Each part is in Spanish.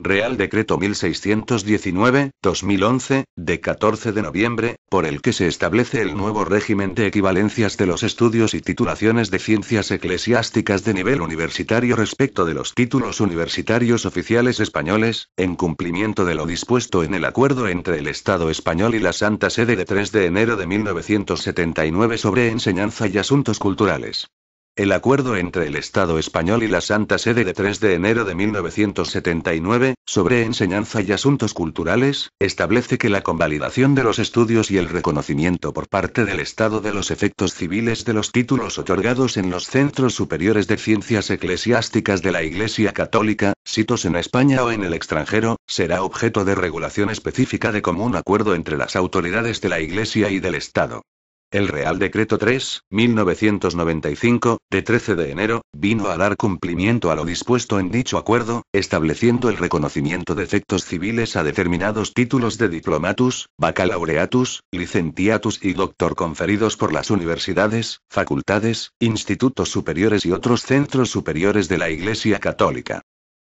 Real Decreto 1619/2011, de 14 de noviembre, por el que se establece el nuevo régimen de equivalencias de los estudios y titulaciones de ciencias eclesiásticas de nivel universitario respecto de los títulos universitarios oficiales españoles, en cumplimiento de lo dispuesto en el acuerdo entre el Estado español y la Santa Sede de 3 de enero de 1979 sobre enseñanza y asuntos culturales. El acuerdo entre el Estado español y la Santa Sede de 3 de enero de 1979, sobre enseñanza y asuntos culturales, establece que la convalidación de los estudios y el reconocimiento por parte del Estado de los efectos civiles de los títulos otorgados en los centros superiores de ciencias eclesiásticas de la Iglesia Católica, sitos en España o en el extranjero, será objeto de regulación específica de común acuerdo entre las autoridades de la Iglesia y del Estado. El Real Decreto 3/1995, de 13 de enero, vino a dar cumplimiento a lo dispuesto en dicho acuerdo, estableciendo el reconocimiento de efectos civiles a determinados títulos de diplomatus, baccalaureatus, licenciatus y doctor conferidos por las universidades, facultades, institutos superiores y otros centros superiores de la Iglesia Católica.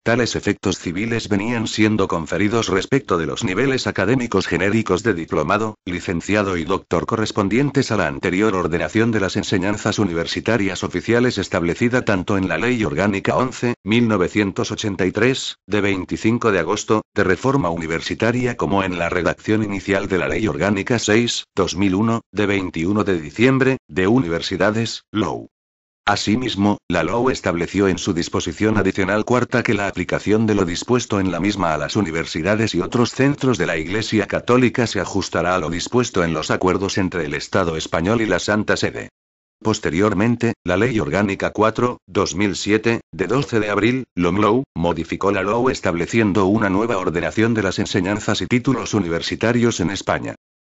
Tales efectos civiles venían siendo conferidos respecto de los niveles académicos genéricos de diplomado, licenciado y doctor correspondientes a la anterior ordenación de las enseñanzas universitarias oficiales establecida tanto en la Ley Orgánica 11/1983, de 25 de agosto, de reforma universitaria como en la redacción inicial de la Ley Orgánica 6/2001, de 21 de diciembre, de universidades, LOU. Asimismo, la LOU estableció en su disposición adicional cuarta que la aplicación de lo dispuesto en la misma a las universidades y otros centros de la Iglesia Católica se ajustará a lo dispuesto en los acuerdos entre el Estado español y la Santa Sede. Posteriormente, la Ley Orgánica 4/2007, de 12 de abril, LOMLOU, modificó la LOU estableciendo una nueva ordenación de las enseñanzas y títulos universitarios en España.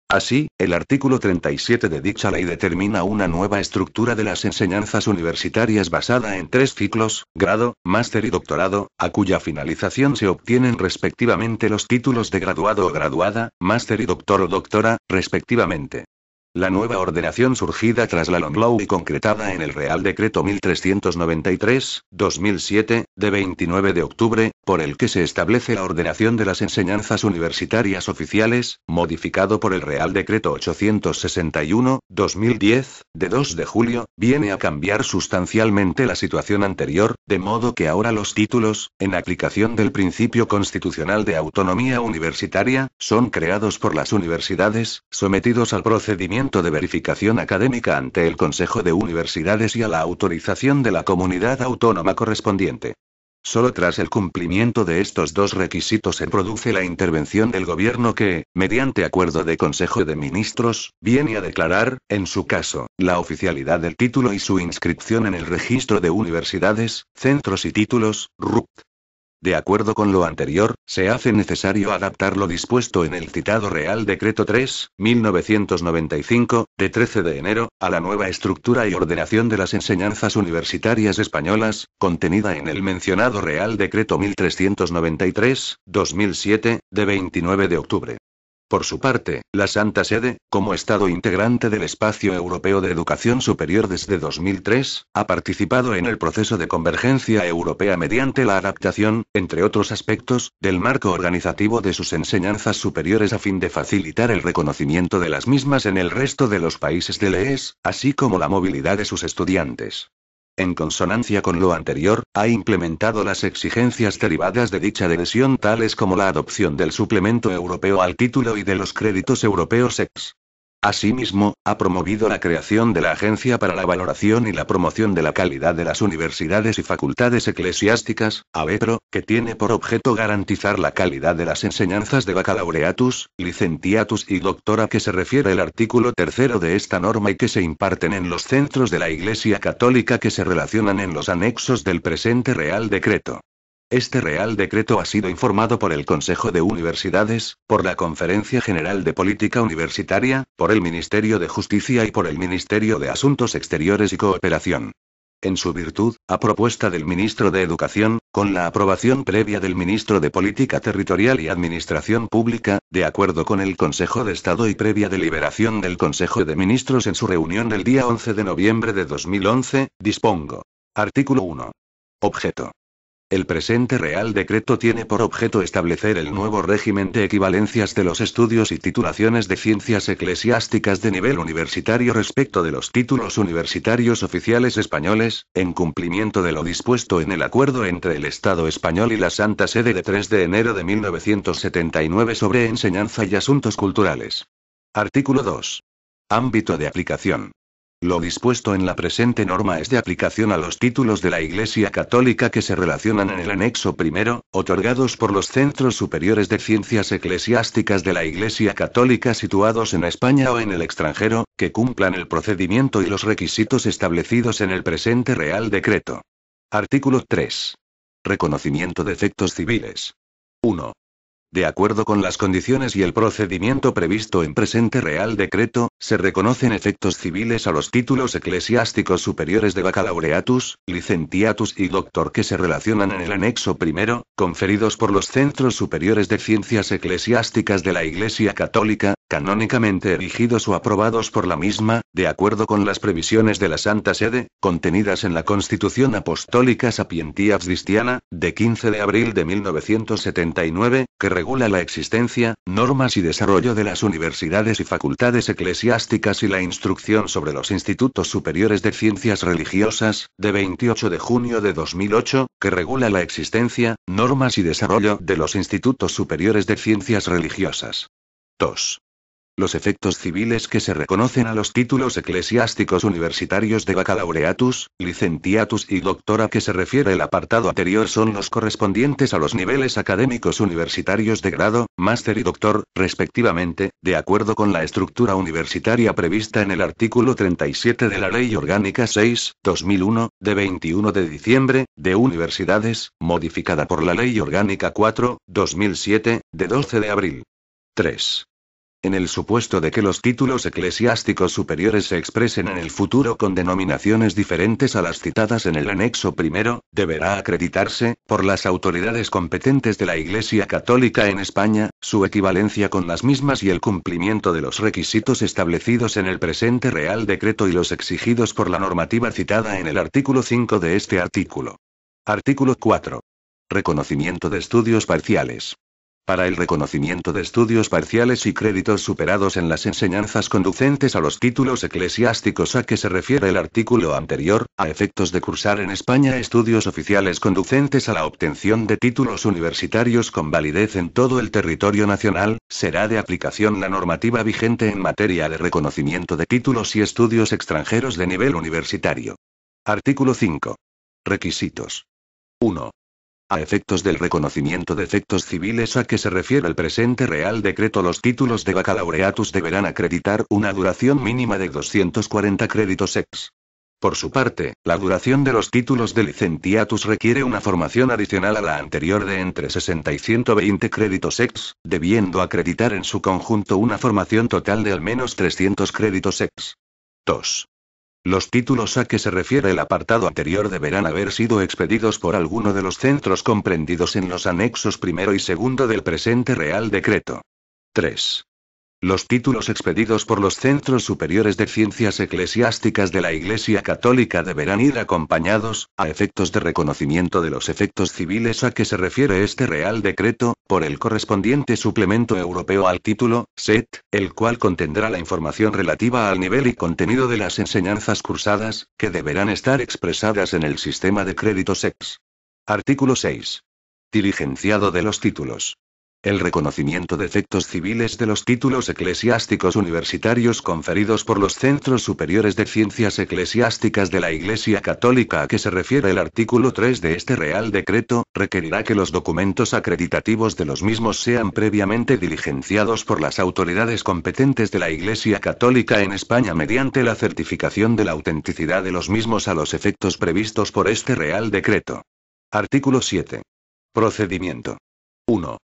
Así, el artículo 37 de dicha ley determina una nueva estructura de las enseñanzas universitarias basada en 3 ciclos, grado, máster y doctorado, a cuya finalización se obtienen respectivamente los títulos de graduado o graduada, máster y doctor o doctora, respectivamente. La nueva ordenación surgida tras la LOMLOU y concretada en el Real Decreto 1393/2007, de 29 de octubre, por el que se establece la ordenación de las enseñanzas universitarias oficiales, modificado por el Real Decreto 861/2010, de 2 de julio, viene a cambiar sustancialmente la situación anterior, de modo que ahora los títulos, en aplicación del principio constitucional de autonomía universitaria, son creados por las universidades, sometidos al procedimiento de verificación académica ante el Consejo de Universidades y a la autorización de la comunidad autónoma correspondiente. Solo tras el cumplimiento de estos dos requisitos se produce la intervención del Gobierno que, mediante acuerdo de Consejo de Ministros, viene a declarar, en su caso, la oficialidad del título y su inscripción en el Registro de Universidades, Centros y Títulos, RUT. De acuerdo con lo anterior, se hace necesario adaptar lo dispuesto en el citado Real Decreto 3/1995, de 13 de enero, a la nueva estructura y ordenación de las enseñanzas universitarias españolas, contenida en el mencionado Real Decreto 1393/2007, de 29 de octubre. Por su parte, la Santa Sede, como Estado integrante del Espacio Europeo de Educación Superior desde 2003, ha participado en el proceso de convergencia europea mediante la adaptación, entre otros aspectos, del marco organizativo de sus enseñanzas superiores a fin de facilitar el reconocimiento de las mismas en el resto de los países del EES, así como la movilidad de sus estudiantes. En consonancia con lo anterior, ha implementado las exigencias derivadas de dicha adhesión tales como la adopción del suplemento europeo al título y de los créditos europeos EX. Asimismo, ha promovido la creación de la Agencia para la Valoración y la Promoción de la Calidad de las Universidades y Facultades Eclesiásticas, AVEPRO, que tiene por objeto garantizar la calidad de las enseñanzas de baccalaureatus, licenciatus y doctor a que se refiere el artículo 3 de esta norma y que se imparten en los centros de la Iglesia Católica que se relacionan en los anexos del presente Real Decreto. Este Real Decreto ha sido informado por el Consejo de Universidades, por la Conferencia General de Política Universitaria, por el Ministerio de Justicia y por el Ministerio de Asuntos Exteriores y Cooperación. En su virtud, a propuesta del Ministro de Educación, con la aprobación previa del Ministro de Política Territorial y Administración Pública, de acuerdo con el Consejo de Estado y previa deliberación del Consejo de Ministros en su reunión del día 11 de noviembre de 2011, dispongo. Artículo 1. Objeto. El presente Real Decreto tiene por objeto establecer el nuevo régimen de equivalencias de los estudios y titulaciones de ciencias eclesiásticas de nivel universitario respecto de los títulos universitarios oficiales españoles, en cumplimiento de lo dispuesto en el acuerdo entre el Estado español y la Santa Sede de 3 de enero de 1979 sobre enseñanza y asuntos culturales. Artículo 2. Ámbito de aplicación. Lo dispuesto en la presente norma es de aplicación a los títulos de la Iglesia Católica que se relacionan en el anexo primero, otorgados por los centros superiores de ciencias eclesiásticas de la Iglesia Católica situados en España o en el extranjero, que cumplan el procedimiento y los requisitos establecidos en el presente Real Decreto. Artículo 3. Reconocimiento de efectos civiles. 1. De acuerdo con las condiciones y el procedimiento previsto en presente Real Decreto, se reconocen efectos civiles a los títulos eclesiásticos superiores de Baccalaureatus, Licentiatus y Doctor que se relacionan en el anexo primero, conferidos por los centros superiores de ciencias eclesiásticas de la Iglesia Católica, canónicamente erigidos o aprobados por la misma, de acuerdo con las previsiones de la Santa Sede, contenidas en la Constitución Apostólica Sapientia Christiana, de 15 de abril de 1979, que regula la existencia, normas y desarrollo de las universidades y facultades eclesiásticas y la instrucción sobre los institutos superiores de ciencias religiosas, de 28 de junio de 2008, que regula la existencia, normas y desarrollo de los institutos superiores de ciencias religiosas. 2. Los efectos civiles que se reconocen a los títulos eclesiásticos universitarios de Baccalaureatus, Licentiatus y Doctor a que se refiere el apartado anterior son los correspondientes a los niveles académicos universitarios de grado, máster y doctor, respectivamente, de acuerdo con la estructura universitaria prevista en el artículo 37 de la Ley Orgánica 6/2001, de 21 de diciembre, de universidades, modificada por la Ley Orgánica 4/2007, de 12 de abril. 3. En el supuesto de que los títulos eclesiásticos superiores se expresen en el futuro con denominaciones diferentes a las citadas en el anexo primero, deberá acreditarse, por las autoridades competentes de la Iglesia Católica en España, su equivalencia con las mismas y el cumplimiento de los requisitos establecidos en el presente Real Decreto y los exigidos por la normativa citada en el artículo 5 de este artículo. Artículo 4. Reconocimiento de estudios parciales. Para el reconocimiento de estudios parciales y créditos superados en las enseñanzas conducentes a los títulos eclesiásticos a que se refiere el artículo anterior, a efectos de cursar en España estudios oficiales conducentes a la obtención de títulos universitarios con validez en todo el territorio nacional, será de aplicación la normativa vigente en materia de reconocimiento de títulos y estudios extranjeros de nivel universitario. Artículo 5. Requisitos. 1. A efectos del reconocimiento de efectos civiles a que se refiere el presente Real Decreto, los títulos de Baccalaureatus deberán acreditar una duración mínima de 240 créditos ex. Por su parte, la duración de los títulos de Licentiatus requiere una formación adicional a la anterior de entre 60 y 120 créditos ex, debiendo acreditar en su conjunto una formación total de al menos 300 créditos ex. 2. Los títulos a que se refiere el apartado anterior deberán haber sido expedidos por alguno de los centros comprendidos en los anexos primero y segundo del presente Real Decreto. 3. Los títulos expedidos por los centros superiores de ciencias eclesiásticas de la Iglesia Católica deberán ir acompañados, a efectos de reconocimiento de los efectos civiles a que se refiere este Real Decreto, por el correspondiente suplemento europeo al título, SET, el cual contendrá la información relativa al nivel y contenido de las enseñanzas cursadas, que deberán estar expresadas en el sistema de créditos ex. Artículo 6. Diligenciado de los títulos. El reconocimiento de efectos civiles de los títulos eclesiásticos universitarios conferidos por los centros superiores de ciencias eclesiásticas de la Iglesia Católica a que se refiere el artículo 3 de este Real Decreto, requerirá que los documentos acreditativos de los mismos sean previamente diligenciados por las autoridades competentes de la Iglesia Católica en España mediante la certificación de la autenticidad de los mismos a los efectos previstos por este Real Decreto. Artículo 7. Procedimiento. 1.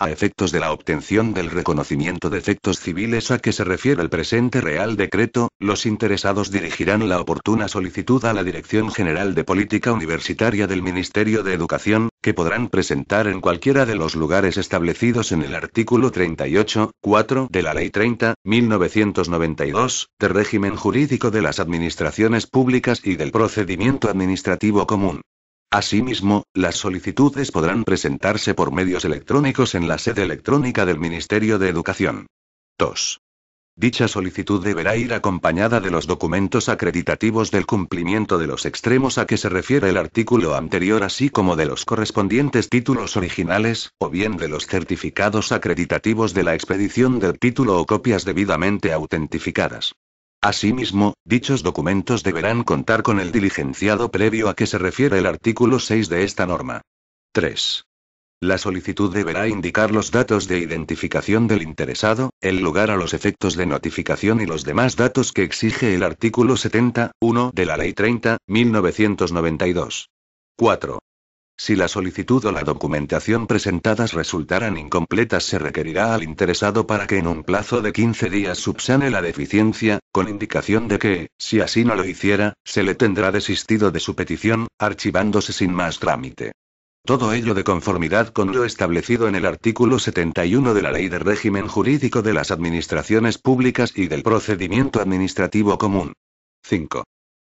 A efectos de la obtención del reconocimiento de efectos civiles a que se refiere el presente Real Decreto, los interesados dirigirán la oportuna solicitud a la Dirección General de Política Universitaria del Ministerio de Educación, que podrán presentar en cualquiera de los lugares establecidos en el artículo 38.4 de la Ley 30.1992, de régimen jurídico de las administraciones públicas y del procedimiento administrativo común. Asimismo, las solicitudes podrán presentarse por medios electrónicos en la sede electrónica del Ministerio de Educación. 2. Dicha solicitud deberá ir acompañada de los documentos acreditativos del cumplimiento de los extremos a que se refiere el artículo anterior, así como de los correspondientes títulos originales, o bien de los certificados acreditativos de la expedición del título o copias debidamente autentificadas. Asimismo, dichos documentos deberán contar con el diligenciado previo a que se refiere el artículo 6 de esta norma. 3. La solicitud deberá indicar los datos de identificación del interesado, el lugar a los efectos de notificación y los demás datos que exige el artículo 70.1 de la Ley 30.1992. 4. Si la solicitud o la documentación presentadas resultaran incompletas, se requerirá al interesado para que en un plazo de 15 días subsane la deficiencia, con indicación de que, si así no lo hiciera, se le tendrá desistido de su petición, archivándose sin más trámite. Todo ello de conformidad con lo establecido en el artículo 71 de la Ley de Régimen Jurídico de las Administraciones Públicas y del Procedimiento Administrativo Común. 5.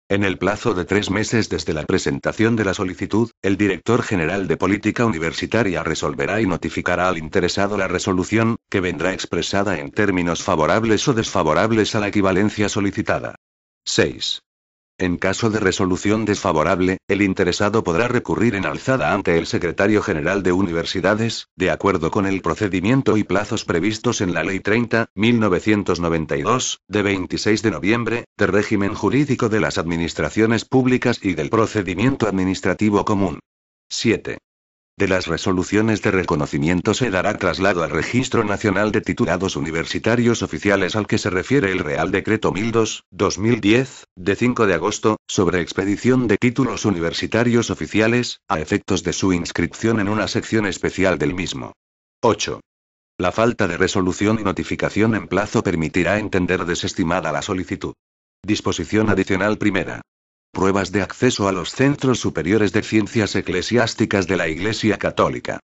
En el plazo de 3 meses desde la presentación de la solicitud, el Director General de Política Universitaria resolverá y notificará al interesado la resolución, que vendrá expresada en términos favorables o desfavorables a la equivalencia solicitada. 6. En caso de resolución desfavorable, el interesado podrá recurrir en alzada ante el Secretario General de Universidades, de acuerdo con el procedimiento y plazos previstos en la Ley 30.1992, de 26 de noviembre, de régimen jurídico de las administraciones públicas y del procedimiento administrativo común. 7. De las resoluciones de reconocimiento se dará traslado al Registro Nacional de Titulados Universitarios Oficiales al que se refiere el Real Decreto 1002/2010, de 5 de agosto, sobre expedición de títulos universitarios oficiales, a efectos de su inscripción en una sección especial del mismo. 8. La falta de resolución y notificación en plazo permitirá entender desestimada la solicitud. Disposición adicional primera. Pruebas de acceso a los centros superiores de ciencias eclesiásticas de la Iglesia Católica.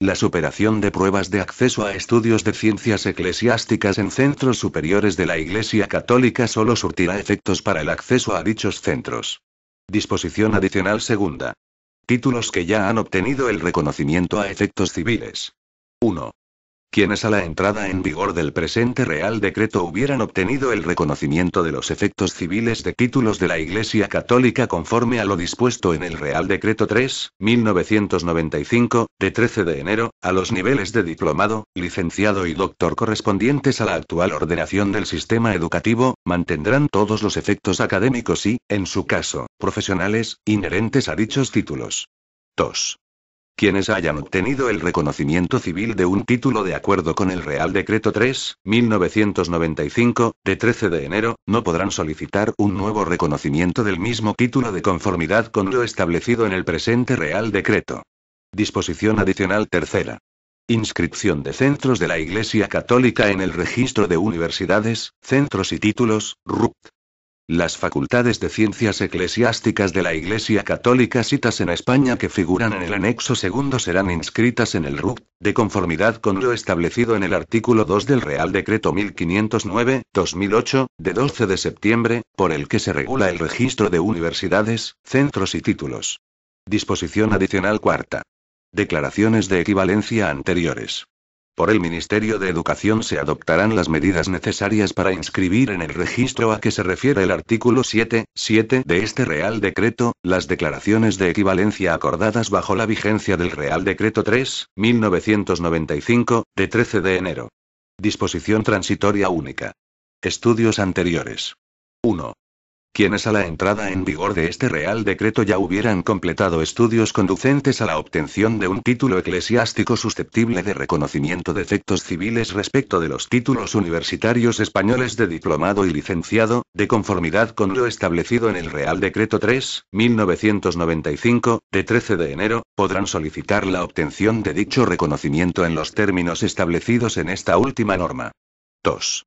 La superación de pruebas de acceso a estudios de ciencias eclesiásticas en centros superiores de la Iglesia Católica solo surtirá efectos para el acceso a dichos centros. Disposición adicional segunda. Títulos que ya han obtenido el reconocimiento a efectos civiles. 1. Quienes a la entrada en vigor del presente Real Decreto hubieran obtenido el reconocimiento de los efectos civiles de títulos de la Iglesia Católica conforme a lo dispuesto en el Real Decreto 3.1995, de 13 de enero, a los niveles de diplomado, licenciado y doctor correspondientes a la actual ordenación del sistema educativo, mantendrán todos los efectos académicos y, en su caso, profesionales, inherentes a dichos títulos. 2. Quienes hayan obtenido el reconocimiento civil de un título de acuerdo con el Real Decreto 3.1995, de 13 de enero, no podrán solicitar un nuevo reconocimiento del mismo título de conformidad con lo establecido en el presente Real Decreto. Disposición adicional tercera. Inscripción de centros de la Iglesia Católica en el Registro de Universidades, Centros y Títulos, RUC. Las facultades de ciencias eclesiásticas de la Iglesia Católica citas en España que figuran en el anexo segundo serán inscritas en el RUC, de conformidad con lo establecido en el artículo 2 del Real Decreto 1509/2008, de 12 de septiembre, por el que se regula el registro de universidades, centros y títulos. Disposición adicional cuarta. Declaraciones de equivalencia anteriores. Por el Ministerio de Educación se adoptarán las medidas necesarias para inscribir en el registro a que se refiere el artículo 7.7 de este Real Decreto, las declaraciones de equivalencia acordadas bajo la vigencia del Real Decreto 3.1995, de 13 de enero. Disposición transitoria única. Estudios anteriores. 1. Quienes a la entrada en vigor de este Real Decreto ya hubieran completado estudios conducentes a la obtención de un título eclesiástico susceptible de reconocimiento de efectos civiles respecto de los títulos universitarios españoles de diplomado y licenciado, de conformidad con lo establecido en el Real Decreto 3.1995, de 13 de enero, podrán solicitar la obtención de dicho reconocimiento en los términos establecidos en esta última norma. 2.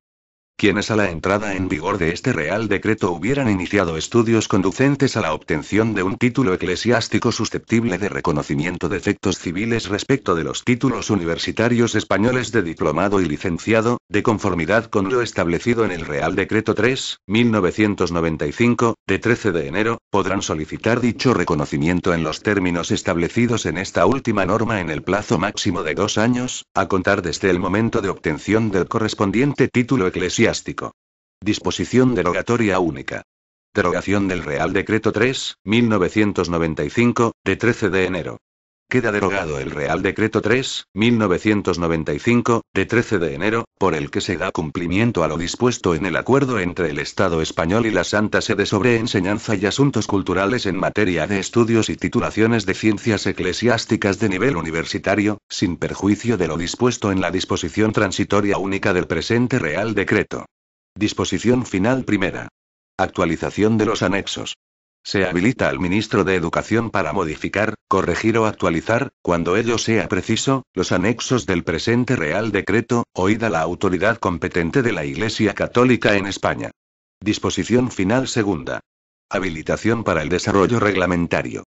Quienes a la entrada en vigor de este Real Decreto hubieran iniciado estudios conducentes a la obtención de un título eclesiástico susceptible de reconocimiento de efectos civiles respecto de los títulos universitarios españoles de diplomado y licenciado, de conformidad con lo establecido en el Real Decreto 3/1995, de 13 de enero, podrán solicitar dicho reconocimiento en los términos establecidos en esta última norma en el plazo máximo de 2 años, a contar desde el momento de obtención del correspondiente título eclesiástico. Disposición derogatoria única. Derogación del Real Decreto 3/1995, de 13 de enero. Queda derogado el Real Decreto 3/1995, de 13 de enero, por el que se da cumplimiento a lo dispuesto en el acuerdo entre el Estado español y la Santa Sede sobre enseñanza y asuntos culturales en materia de estudios y titulaciones de ciencias eclesiásticas de nivel universitario, sin perjuicio de lo dispuesto en la disposición transitoria única del presente Real Decreto. Disposición final primera. Actualización de los anexos. Se habilita al ministro de Educación para modificar, corregir o actualizar, cuando ello sea preciso, los anexos del presente Real Decreto, oída la autoridad competente de la Iglesia Católica en España. Disposición final segunda. Habilitación para el desarrollo reglamentario.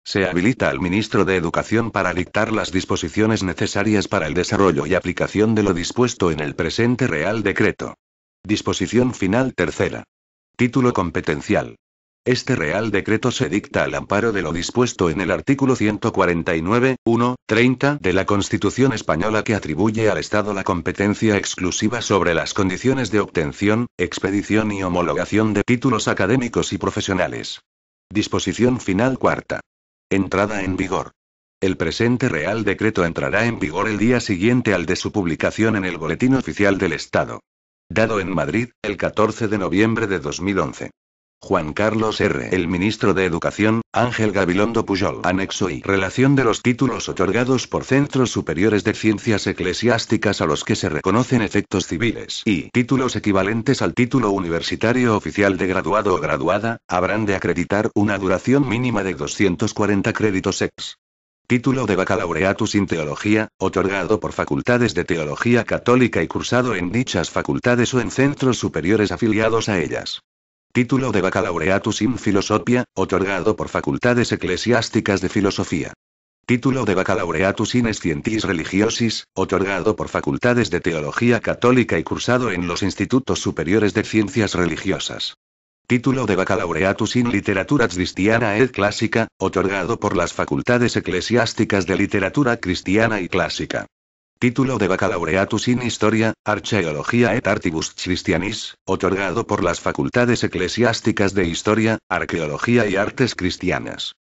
Se habilita al ministro de Educación para dictar las disposiciones necesarias para el desarrollo y aplicación de lo dispuesto en el presente Real Decreto. Disposición final tercera. Título competencial. Este Real Decreto se dicta al amparo de lo dispuesto en el artículo 149, 1, 30 de la Constitución Española, que atribuye al Estado la competencia exclusiva sobre las condiciones de obtención, expedición y homologación de títulos académicos y profesionales. Disposición final cuarta. Entrada en vigor. El presente Real Decreto entrará en vigor el día siguiente al de su publicación en el Boletín Oficial del Estado. Dado en Madrid, el 14 de noviembre de 2011. Juan Carlos R. El ministro de Educación, Ángel Gabilondo Pujol. Anexo I. Relación de los títulos otorgados por centros superiores de ciencias eclesiásticas a los que se reconocen efectos civiles y títulos equivalentes al título universitario oficial de graduado o graduada, habrán de acreditar una duración mínima de 240 créditos ex. Título de Baccalaureatus in Teología, otorgado por facultades de Teología Católica y cursado en dichas facultades o en centros superiores afiliados a ellas. Título de Baccalaureatus in Philosophia, otorgado por facultades eclesiásticas de Filosofía. Título de Baccalaureatus in Scientis Religiosis, otorgado por facultades de Teología Católica y cursado en los Institutos Superiores de Ciencias Religiosas. Título de Baccalaureatus in Literatura Christiana et Clásica, otorgado por las facultades eclesiásticas de Literatura Cristiana y Clásica. Título de Baccalaureatus in Historia, Archaeologia et Artibus Christianis, otorgado por las facultades eclesiásticas de Historia, Arqueología y Artes Cristianas.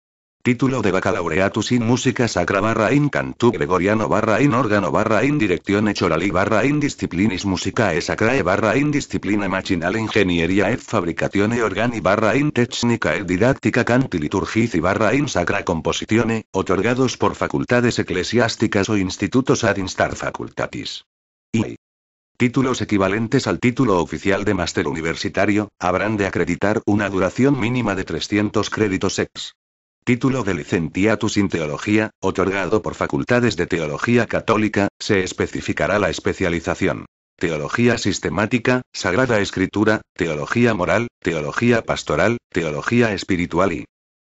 Título de Baccalaureatus in Música Sacra / in Cantu Gregoriano / in Órgano / in Direczione Chorali / in Disciplinis Musicae Sacrae / in Disciplina Machinale Ingegneria et Fabricazione Organi / in Tecnica et Didactica Canti Liturgici / in Sacra Compositione, otorgados por facultades eclesiásticas o institutos ad instar facultatis. Y títulos equivalentes al título oficial de máster universitario, habrán de acreditar una duración mínima de 300 créditos ex. Título de Licentiatus in Teología, otorgado por facultades de Teología Católica, se especificará la especialización. Teología sistemática, Sagrada Escritura, Teología moral, Teología pastoral, Teología espiritual y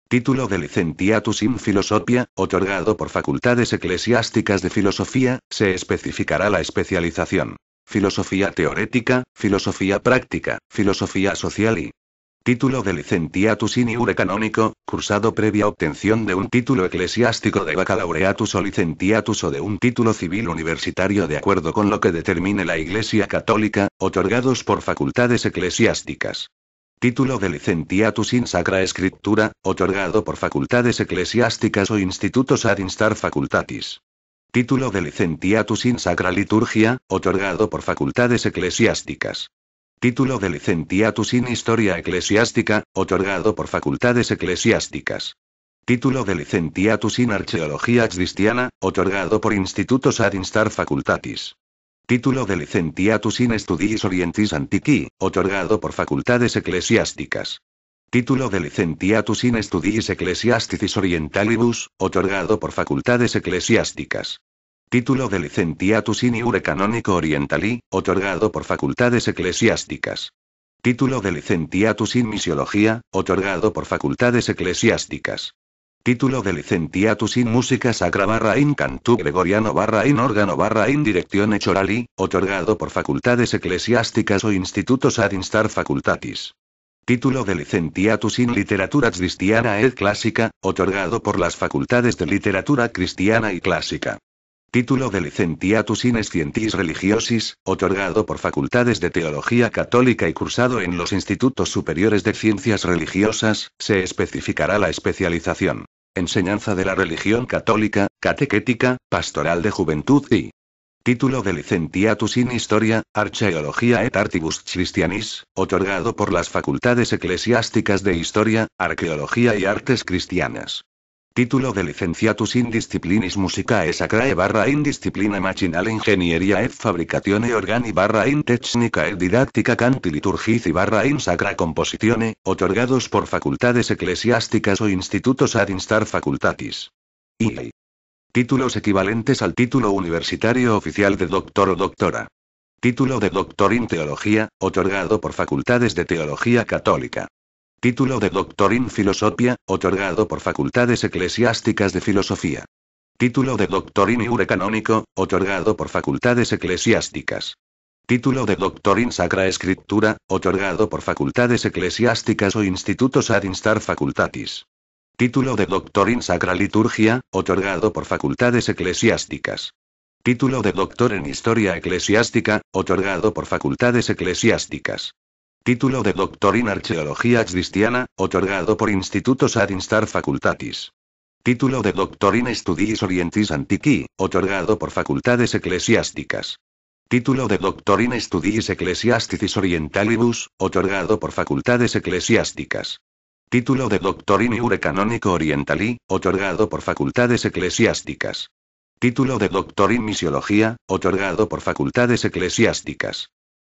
título de Licentiatus in Philosophia, otorgado por facultades eclesiásticas de Filosofía, se especificará la especialización. Filosofía teorética, Filosofía práctica, Filosofía social y título de Licentiatus in Iure canónico, cursado previa obtención de un título eclesiástico de Baccalaureatus o Licentiatus o de un título civil universitario de acuerdo con lo que determine la Iglesia Católica, otorgados por facultades eclesiásticas. Título de Licentiatus in Sacra Escritura, otorgado por facultades eclesiásticas o institutos ad instar facultatis. Título de Licentiatus in Sacra Liturgia, otorgado por facultades eclesiásticas. Título de Licentiatus in Historia Eclesiástica, otorgado por facultades eclesiásticas. Título de Licentiatus in Archeología Cristiana, otorgado por institutos ad instar facultatis. Título de Licentiatus in Studiis Orientis Antiqui, otorgado por facultades eclesiásticas. Título de Licentiatus in Studiis Ecclesiasticis Orientalibus, otorgado por facultades eclesiásticas. Título de Licentiatus in Iure Canonico Orientali, otorgado por facultades eclesiásticas. Título de Licentiatus in Misiología, otorgado por facultades eclesiásticas. Título de Licentiatus in Música Sacra / Cantu Gregoriano / in Órgano / in Directione Chorali, otorgado por facultades eclesiásticas o institutos ad instar facultatis. Título de Licentiatus in Literatura Cristiana et Clásica, otorgado por las facultades de Literatura Cristiana y Clásica. Título de Licentiatus in Scientis Religiosis, otorgado por facultades de Teología Católica y cursado en los Institutos Superiores de Ciencias Religiosas, se especificará la especialización. Enseñanza de la religión católica, catequética, pastoral de juventud y título de Licentiatus in Historia, Archaeología et Artibus Christianis, otorgado por las facultades eclesiásticas de Historia, Arqueología y Artes Cristianas. Título de Licenciatus in Disciplinis Musicae Sacrae / in Disciplina Machinale Ingeniería et Fabricatione Organi / in Tecnica et Didactica Canti Liturgici / in Sacra Compositione, otorgados por facultades eclesiásticas o institutos ad instar facultatis. Y títulos equivalentes al título universitario oficial de doctor o doctora. Título de Doctor in Teología, otorgado por facultades de Teología Católica. Título de Doctor in Filosofía, otorgado por facultades eclesiásticas de Filosofía. Título de Doctor in Iure Canónico, otorgado por facultades eclesiásticas. Título de Doctor in Sacra Escritura, otorgado por facultades eclesiásticas o institutos ad instar facultatis. Título de Doctor in Sacra Liturgia, otorgado por facultades eclesiásticas. Título de Doctor en Historia Eclesiástica, otorgado por facultades eclesiásticas. Título de Doctor in Archeología Cristiana, otorgado por institutos ad instar facultatis. Título de Doctor in Studiis Orientis Antiqui, otorgado por facultades eclesiásticas. Título de Doctor in Studiis Ecclesiasticis Orientalibus, otorgado por facultades eclesiásticas. Título de Doctor in Iure Canonico Orientali, otorgado por facultades eclesiásticas. Título de Doctor in Misiología, otorgado por facultades eclesiásticas.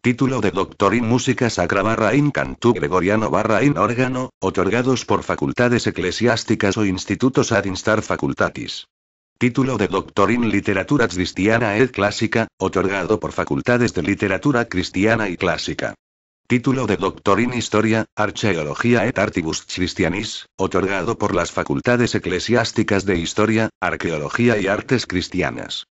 Título de Doctor in Música Sacra / in Cantu Gregoriano / in Órgano, otorgados por facultades eclesiásticas o institutos ad instar facultatis. Título de Doctor in Literatura Cristiana et Clásica, otorgado por facultades de Literatura Cristiana y Clásica. Título de Doctor in Historia, Archaeología et Artibus Christianis, otorgado por las facultades eclesiásticas de Historia, Arqueología y Artes Cristianas.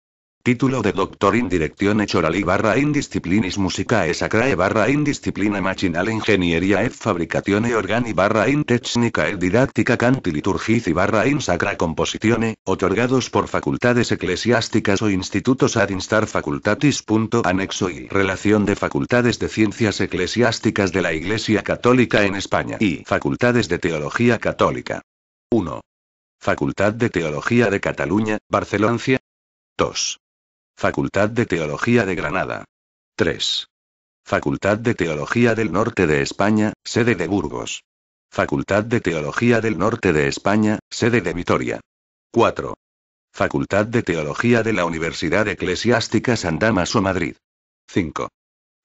Título de Doctor in Directione Chorali / in Disciplinis Musicae Sacrae / in Disciplina Machinale Ingeniería et Fabricatione Organi / in Tecnica et Didactica Canti Liturgici / in Sacra Compositione, otorgados por facultades eclesiásticas o institutos ad instar facultatis. Anexo y Relación de facultades de Ciencias Eclesiásticas de la Iglesia Católica en España y facultades de Teología Católica. 1. Facultad de Teología de Cataluña, Barcelona. 2. Facultad de Teología de Granada. 3. Facultad de Teología del Norte de España, sede de Burgos. Facultad de Teología del Norte de España, sede de Vitoria. 4. Facultad de Teología de la Universidad Eclesiástica San Dámaso Madrid. 5.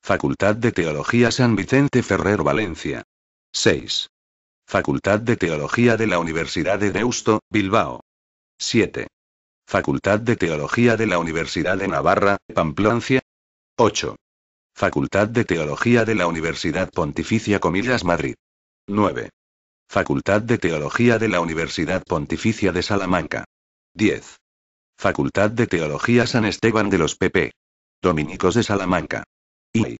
Facultad de Teología San Vicente Ferrer Valencia. 6. Facultad de Teología de la Universidad de Deusto, Bilbao. 7. Facultad de Teología de la Universidad de Navarra, Pamplona. 8. Facultad de Teología de la Universidad Pontificia Madrid. 9. Facultad de Teología de la Universidad Pontificia de Salamanca. 10. Facultad de Teología San Esteban de los Pp. Dominicos de Salamanca. Y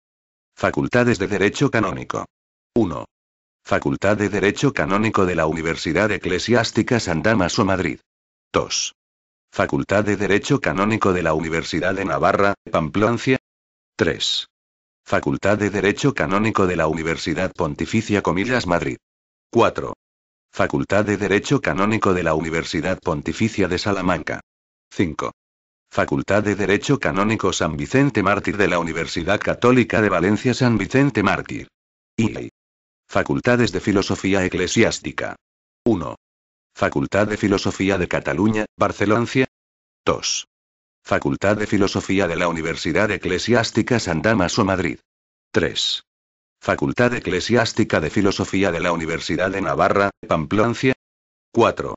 Facultades de Derecho Canónico. 1. Facultad de Derecho Canónico de la Universidad Eclesiástica San Dámaso Madrid. 2. Facultad de Derecho Canónico de la Universidad de Navarra, Pamplona. 3. Facultad de Derecho Canónico de la Universidad Pontificia Madrid. 4. Facultad de Derecho Canónico de la Universidad Pontificia de Salamanca. 5. Facultad de Derecho Canónico San Vicente Mártir de la Universidad Católica de Valencia San Vicente Mártir. Y Facultades de Filosofía Eclesiástica. 1. Facultad de Filosofía de Cataluña, Barcelona. 2. Facultad de Filosofía de la Universidad Eclesiástica San Dámaso Madrid. 3. Facultad Eclesiástica de Filosofía de la Universidad de Navarra, Pamplona. 4.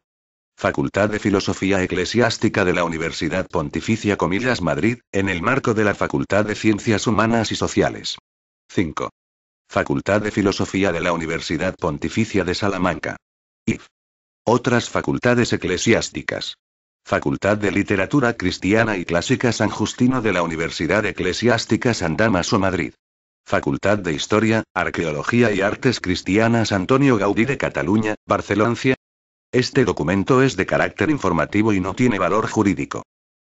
Facultad de Filosofía Eclesiástica de la Universidad Pontificia Comillas Madrid, en el marco de la Facultad de Ciencias Humanas y Sociales. 5. Facultad de Filosofía de la Universidad Pontificia de Salamanca. IF. Otras facultades eclesiásticas. Facultad de Literatura Cristiana y Clásica San Justino de la Universidad Eclesiástica San Damaso Madrid. Facultad de Historia, Arqueología y Artes Cristianas Antonio Gaudí de Cataluña, Barcelona. Este documento es de carácter informativo y no tiene valor jurídico.